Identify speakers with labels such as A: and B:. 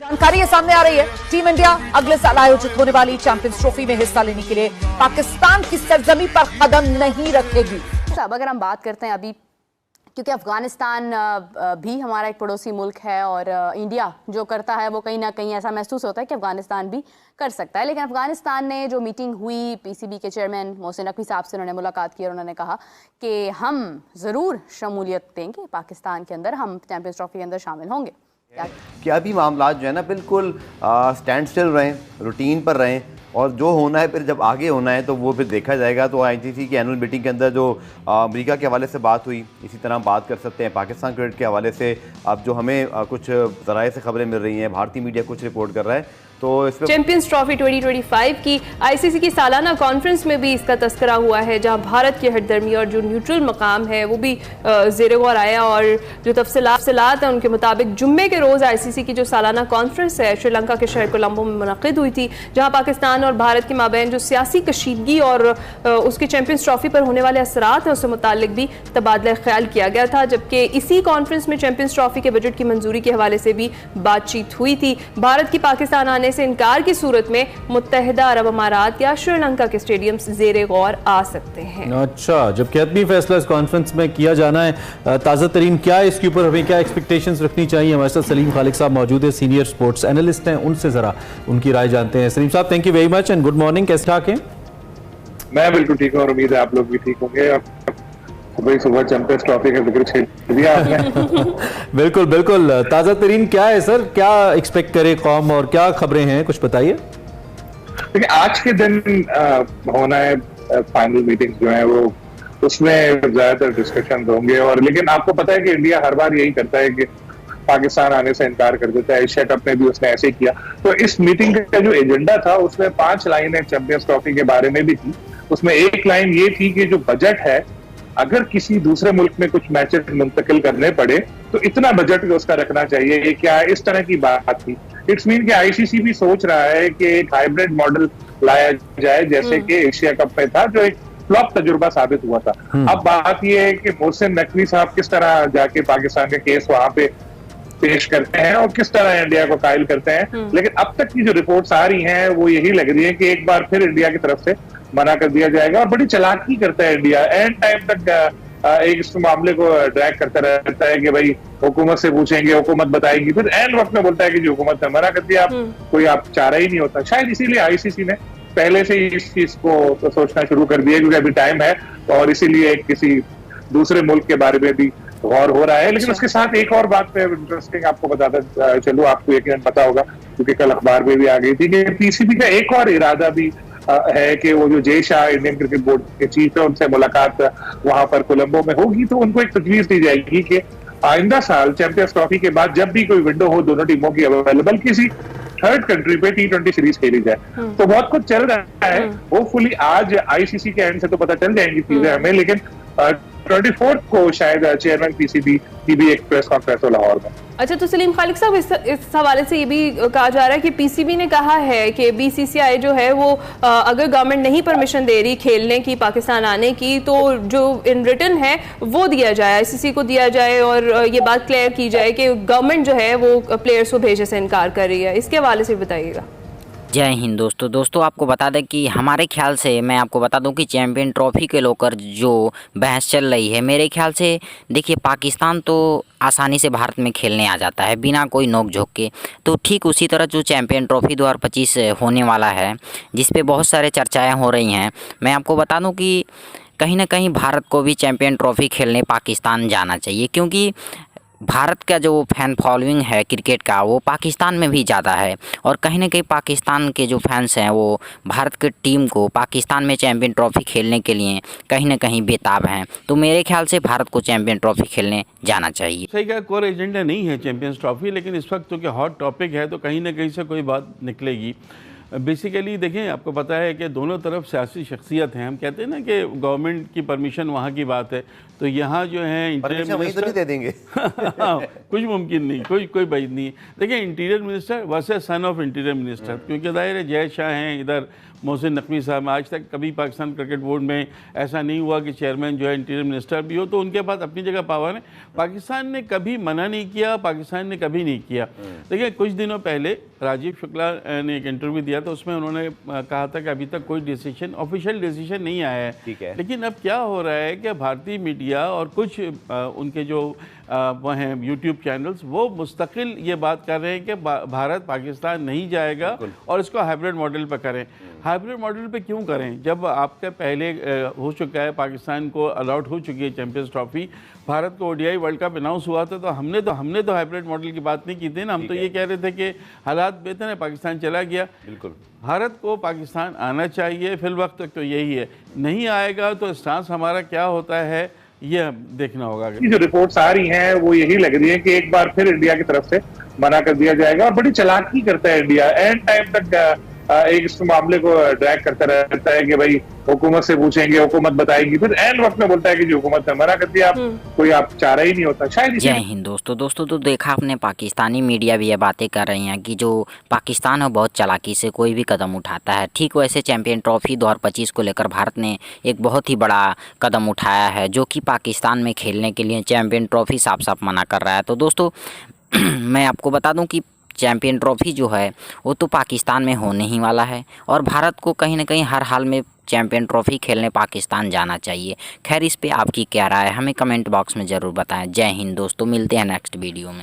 A: जानकारी ये सामने आ रही है, टीम इंडिया अगले साल आयोजित होने वाली चैंपियंस ट्रॉफी में हिस्सा लेने के लिए पाकिस्तान की सरजमी पर कदम नहीं रखेगी।
B: अब अगर हम बात करते हैं अभी, क्योंकि अफगानिस्तान भी हमारा एक पड़ोसी मुल्क है और इंडिया जो करता है वो कहीं ना कहीं ऐसा महसूस होता है कि अफगानिस्तान भी कर सकता है, लेकिन अफगानिस्तान ने जो मीटिंग हुई पीसीबी के चेयरमैन मोहसिन नकवी साहब से उन्होंने मुलाकात की और उन्होंने कहा कि हम ज़रूर शमूलियत देंगे पाकिस्तान के अंदर, हम चैंपियंस ट्रॉफी के अंदर शामिल होंगे।
C: क्या भी मामला जो है ना बिल्कुल स्टैंड स्टिल रहें, रूटीन पर रहें और जो होना है फिर जब आगे होना है तो वो फिर देखा जाएगा। तो आईसीसी की एनुअल मीटिंग के अंदर जो अमेरिका के हवाले से बात हुई, इसी तरह हम बात कर सकते हैं पाकिस्तान क्रिकेट के हवाले से। अब जो हमें कुछ ज़राए से खबरें मिल रही हैं, भारतीय मीडिया कुछ रिपोर्ट कर रहा है, तो इस पर
D: चैंपियंस ट्रॉफी 2025 की आईसीसी की सालाना कॉन्फ्रेंस में भी इसका तस्करा हुआ है, जहां भारत की हटदर्मी और जो न्यूट्रल मकाम है वो भी ज़ेर गौर आया। और जो तफसीलात हैं उनके मुताबिक जुम्मे के रोज़ आईसीसी की जो सालाना कॉन्फ्रेंस है श्रीलंका के शहर कोलंबो में मुनक़िद हुई थी, जहां पाकिस्तान और भारत के माबैन जो सियासी कशीदगी और उसके चैंपियंस ट्रॉफी पर होने वाले असरात हैं उससे मुतालिक भी तबादला ख्याल किया गया था। जबकि इसी कॉन्फ्रेंस में चैंपियंस ट्रॉफी के बजट की मंजूरी के हवाले से भी बातचीत हुई थी। भारत की पाकिस्तान आने से इनकार की सूरत में मुत्तहिदा अरब अमारात या श्रीलंका के स्टेडियम्स ज़ेरे गौर आ सकते हैं।
E: अच्छा, जब हतमी फैसला इस कॉन्फ्रेंस में किया जाना है, ताज़ा तरीन क्या है इसके ऊपर, हमें क्या एक्सपेक्टेशंस रखनी चाहिए? हमारे साथ सलीम खालिक साहब मौजूद है, सीनियर स्पोर्ट्स एनालिस्ट हैं, उनसे ज़रा उनकी राय जानते हैं। सलीम साहब, thank you very much and good morning, कैसे ठाक हैं?
F: मैं बिल्कुल ठीक हूँ और उम्मीद है आप लोग भी ठीक होंगे। सुबह चैंपियंस ट्रॉफी का जिक्र छेड़ दिया आपने।
E: बिल्कुल बिल्कुल, ताज़ा तरीन क्या है सर, क्या एक्सपेक्ट करे कौम और क्या खबरें हैं, कुछ बताइए।
F: देखिए, आज के दिन होना है फाइनल मीटिंग जो है वो, उसमें ज्यादातर डिस्कशन होंगे। और लेकिन आपको पता है कि इंडिया हर बार यही करता है कि पाकिस्तान आने से इनकार कर देता है। एशिया कप में भी उसने ऐसे ही किया। तो इस मीटिंग का जो एजेंडा था उसमें 5 लाइनें चैंपियंस ट्रॉफी के बारे में भी थी। उसमें एक लाइन ये थी कि जो बजट है, अगर किसी दूसरे मुल्क में कुछ मैचेस मुंतकिल करने पड़े तो इतना बजट उसका रखना चाहिए। ये क्या इस तरह की बात थी। इट्स मीन कि आईसीसी भी सोच रहा है कि एक हाइब्रिड मॉडल लाया जाए, जैसे कि एशिया कप में था, जो एक फ्लॉप तजुर्बा साबित हुआ था। अब बात यह है कि मोहसिन नकवी साहब किस तरह जाके पाकिस्तान के केस वहां पे पेश करते हैं और किस तरह इंडिया को कायल करते हैं। लेकिन अब तक की जो रिपोर्ट्स आ रही हैं वो यही लग रही है कि एक बार फिर इंडिया की तरफ से मना कर दिया जाएगा। और बड़ी चालाकी करता है इंडिया, एंड टाइम तक एक इस मामले को ड्रैग करता रहता है कि भाई हुकूमत से पूछेंगे, हुकूमत बताएगी, फिर एंड वक्त में बोलता है कि जो हुकूमत ने मना कर दिया, कोई आप चारा ही नहीं होता। शायद इसीलिए आईसीसी ने पहले से ही इस चीज को तो सोचना शुरू कर दिया, क्योंकि अभी टाइम है और इसीलिए किसी दूसरे मुल्क के बारे में भी गौर हो रहा है। लेकिन उसके साथ एक और बात पे इंटरेस्टिंग आपको बताता चलूं, आपको यकीनन पता होगा क्योंकि कल अखबार में भी आ गई थी कि पीसीबी का एक और इरादा भी है कि वो जो Jay Shah Indian cricket board के चीफ है उनसे मुलाकात वहां पर कोलंबो में होगी। तो उनको एक तजवीज दी जाएगी कि आइंदा साल चैंपियंस ट्रॉफी के बाद जब भी कोई विंडो हो दोनों टीमों की अवेलेबल, किसी थर्ड कंट्री पे T20 सीरीज खेली जाए। तो बहुत कुछ चल रहा है। होपफुली आज आईसीसी के एंड से तो पता चल जाएंगी चीजें हमें, लेकिन 24 को शायद चेयरमैन पीसीबी की भी एक प्रेस कॉन्फ्रेंस हो लाहौर में।
D: अच्छा, तो सलीम खालिक साहब, इस हवाले से ये भी कहा जा रहा है कि पीसीबी ने कहा है कि बीसीसीआई जो है वो अगर गवर्नमेंट नहीं परमिशन दे रही खेलने की, पाकिस्तान आने की, तो जो इन रिटन है वो दिया जाए, आईसीसी को दिया जाए और ये बात क्लियर की जाए कि गवर्नमेंट जो है वो प्लेयर्स को भेजने से इनकार कर रही है। इसके हवाले से बताइएगा।
G: जय हिंद दोस्तों, आपको बता दें कि हमारे ख्याल से, मैं आपको बता दूं कि चैंपियन ट्रॉफी के लेकर जो बहस चल रही है, मेरे ख्याल से देखिए पाकिस्तान तो आसानी से भारत में खेलने आ जाता है बिना कोई नोक झोंक के। तो ठीक उसी तरह जो चैंपियन ट्रॉफी 2025 होने वाला है, जिस पे बहुत सारे चर्चाएँ हो रही हैं, मैं आपको बता दूँ कि कहीं ना कहीं भारत को भी चैंपियन ट्रॉफी खेलने पाकिस्तान जाना चाहिए, क्योंकि भारत का जो फैन फॉलोइंग है क्रिकेट का वो पाकिस्तान में भी ज़्यादा है। और कहीं ना कहीं पाकिस्तान के जो फैंस हैं वो भारत की टीम को पाकिस्तान में चैंपियन ट्रॉफी खेलने के लिए कहीं ना कहीं बेताब हैं। तो मेरे ख्याल से भारत को चैंपियन ट्रॉफी खेलने जाना चाहिए।
H: सही कहा, कोर एजेंडा नहीं है चैंपियंस ट्रॉफी, लेकिन इस वक्त क्योंकि हॉट टॉपिक है तो कहीं ना कहीं से कोई बात निकलेगी। बेसिकली देखें, आपको पता है कि दोनों तरफ सियासी शख्सियत हैं। हम कहते हैं ना कि गवर्नमेंट की परमिशन वहाँ की बात है, तो यहाँ जो है इंटीरियर मिनिस्टर
C: तो दे देंगे।
H: कुछ मुमकिन नहीं, कोई बात नहीं। देखिए, interior minister versus son of interior minister, क्योंकि जाहिर है जय शाह हैं, इधर मोहसिन नकवी साहब, आज तक कभी पाकिस्तान क्रिकेट बोर्ड में ऐसा नहीं हुआ कि चेयरमैन जो है इंटीरियर मिनिस्टर भी हो, तो उनके पास अपनी जगह पावर है। पाकिस्तान ने कभी मना नहीं किया, पाकिस्तान ने कभी नहीं किया। देखिए कुछ दिनों पहले राजीव शुक्ला ने एक इंटरव्यू दिया था, उसमें उन्होंने कहा था कि अभी तक कोई डिसीजन, ऑफिशियल डिसीजन नहीं आया है।
C: ठीक है।
H: लेकिन अब क्या हो रहा है कि भारतीय मीडिया और कुछ उनके जो वो हैं यूट्यूब चैनल्स, वो मुस्तकिल ये बात कर रहे हैं कि भारत पाकिस्तान नहीं जाएगा और इसको हाइब्रिड मॉडल पर करें। हाइब्रिड मॉडल पे क्यों करें जब आपके पहले हो चुका है, पाकिस्तान को अलॉट हो चुकी है चैंपियंस ट्रॉफी, भारत को ओडीआई वर्ल्ड कप अनाउंस हुआ था, तो हमने तो हाइब्रिड मॉडल की बात नहीं की थी ना। हम तो ये कह रहे थे कि हालात बेहतर है, पाकिस्तान चला गया।
C: बिल्कुल,
H: भारत को पाकिस्तान आना चाहिए, फिल वक्त तक तो यही है। नहीं आएगा तो स्टांस हमारा क्या होता है ये देखना होगा।
F: जो रिपोर्ट्स आ रही हैं वो यही लग रही है कि एक बार फिर इंडिया की तरफ से मना कर दिया जाएगा, और बड़ी चालाकी करता है इंडिया। एंड टाइम तक एक इस मामले को ड्रैग करता रहता है कि भाई हुकूमत से पूछेंगे, हुकूमत बताएगी, फिर एंड वक्त में बोलता है कि जो हुकूमत ने मना कर दिया, आप कोई आप चाह रहा ही नहीं होता शायद।
G: जय हिंद दोस्तों तो देखा आपने, पाकिस्तानी मीडिया भी ये बातें कर रही हैं कि जो पाकिस्तान है बहुत चालाकी से कोई भी कदम उठाता है। ठीक वैसे चैंपियन ट्रॉफी 2025 को लेकर भारत ने एक बहुत ही बड़ा कदम उठाया है, जो कि पाकिस्तान में खेलने के लिए चैंपियन ट्रॉफी साफ साफ मना कर रहा है। तो दोस्तों मैं आपको बता दूं कि चैंपियन ट्रॉफी जो है वो तो पाकिस्तान में होने ही वाला है, और भारत को कहीं ना कहीं हर हाल में चैंपियन ट्रॉफी खेलने पाकिस्तान जाना चाहिए। खैर इस पे आपकी क्या राय है, हमें कमेंट बॉक्स में ज़रूर बताएं। जय हिंद दोस्तों, मिलते हैं नेक्स्ट वीडियो में।